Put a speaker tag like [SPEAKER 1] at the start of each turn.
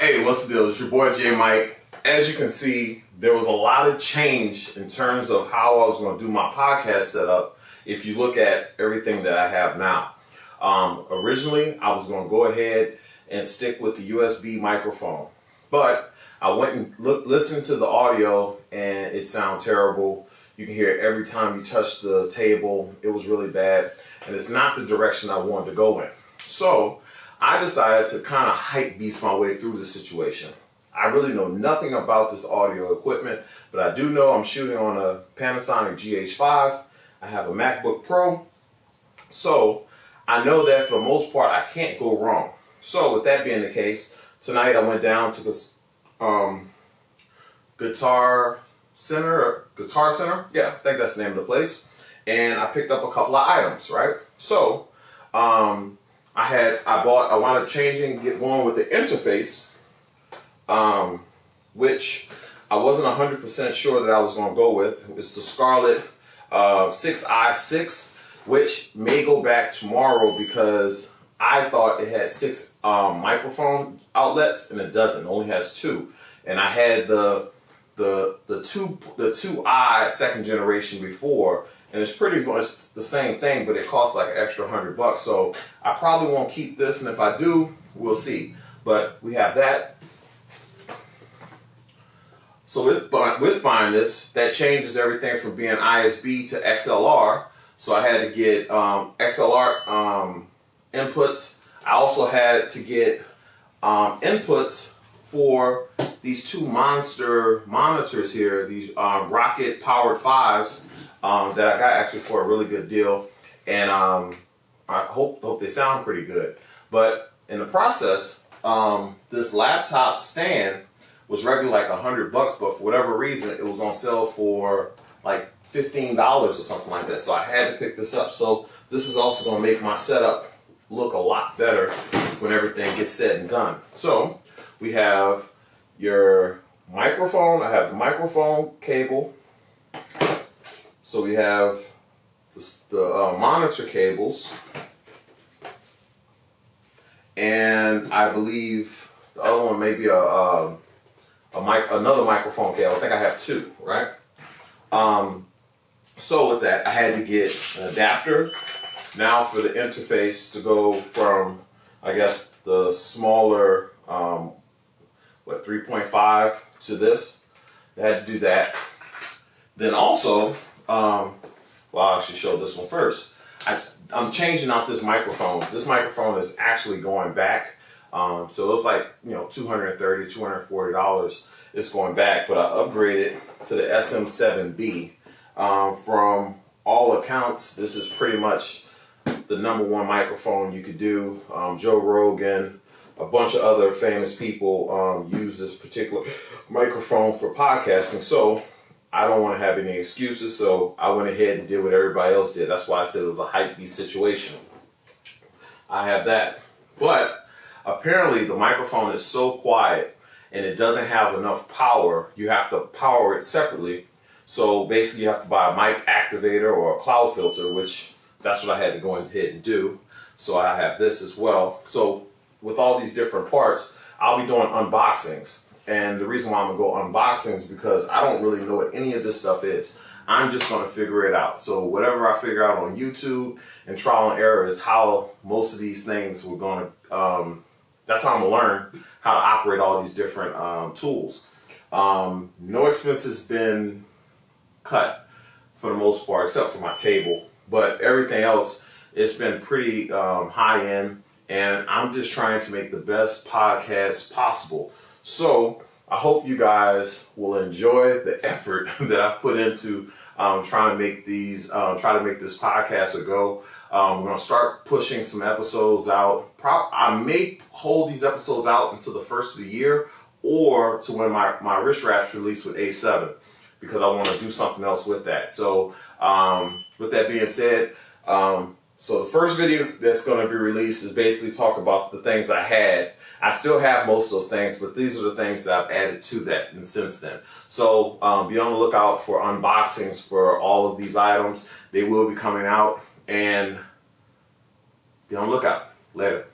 [SPEAKER 1] Hey, what's the deal? It's your boy J Mike. As you can see, there was a lot of change in terms of how I was going to do my podcast setup if you look at everything that I have now. Originally, I was going to go ahead and stick with the USB microphone, but I went and listened to the audio and it sounded terrible. You can hear it every time you touch the table. It was really bad, and it's not the direction I wanted to go in. So I decided to kind of hype beast my way through the situation. I really know nothing about this audio equipment, but I do know I'm shooting on a Panasonic GH5. I have a MacBook Pro. So I know that for the most part, I can't go wrong. So with that being the case, tonight I went down to the Guitar Center. Yeah, I think that's the name of the place. And I picked up a couple of items, right? So I wanted changing, going with the interface, which I wasn't 100% sure that I was going to go with. It's the Scarlett 6i6, which may go back tomorrow because I thought it had 6 microphone outlets, and it doesn't. It only has 2. And I had the 2i second generation before, and it's pretty much the same thing, but it costs like an extra $100. So I probably won't keep this, and if I do, we'll see. But we have that. So with buying this, that changes everything from being ISB to XLR. So I had to get XLR inputs. I also had to get inputs for these 2 monster monitors here, these Rocket powered 5s that I got actually for a really good deal, and I hope they sound pretty good. But in the process, this laptop stand was regularly like $100, but for whatever reason, it was on sale for like $15 or something like that. So I had to pick this up. So this is also going to make my setup look a lot better when everything gets said and done. So we have your microphone. I have the microphone cable. So we have the monitor cables, and I believe the other one may be another microphone cable. I think I have 2, right? So with that, I had to get an adapter now for the interface to go from, I guess, the smaller 3.5 to this. I had to do that. Then also, I'll actually show this one first. I'm changing out this microphone. This microphone is actually going back. So it's like, $230, $240. It's going back, but I upgraded to the SM7B. From all accounts, this is pretty much the #1 microphone you could do. Joe Rogan, a bunch of other famous people use this particular microphone for podcasting. So I don't want to have any excuses, so I went ahead and did what everybody else did. That's why I said it was a hype-beast situation. I have that. But apparently the microphone is so quiet and it doesn't have enough power. You have to power it separately. So basically you have to buy a mic activator or a cloud filter, which that's what I had to go ahead and do. So I have this as well. So with all these different parts, I'll be doing unboxings. And the reason why I'm going to go unboxing is because I don't really know what any of this stuff is. I'm just going to figure it out. So whatever I figure out on YouTube and trial and error is how most of these things we're going to, that's how I'm going to learn how to operate all these different tools. No expenses been cut for the most part, except for my table. But everything else, it's been pretty high end. And I'm just trying to make the best podcast possible. So I hope you guys will enjoy the effort that I put into trying to make this podcast a go. We're going to start pushing some episodes out. I may hold these episodes out until the first of the year, or to when my wrist wrap's released with A7, because I want to do something else with that. So with that being said, so the first video that's going to be released is basically talk about the things I had. I still have most of those things, but these are the things that I've added to that and since then. So be on the lookout for unboxings for all of these items. They will be coming out, and be on the lookout. Later.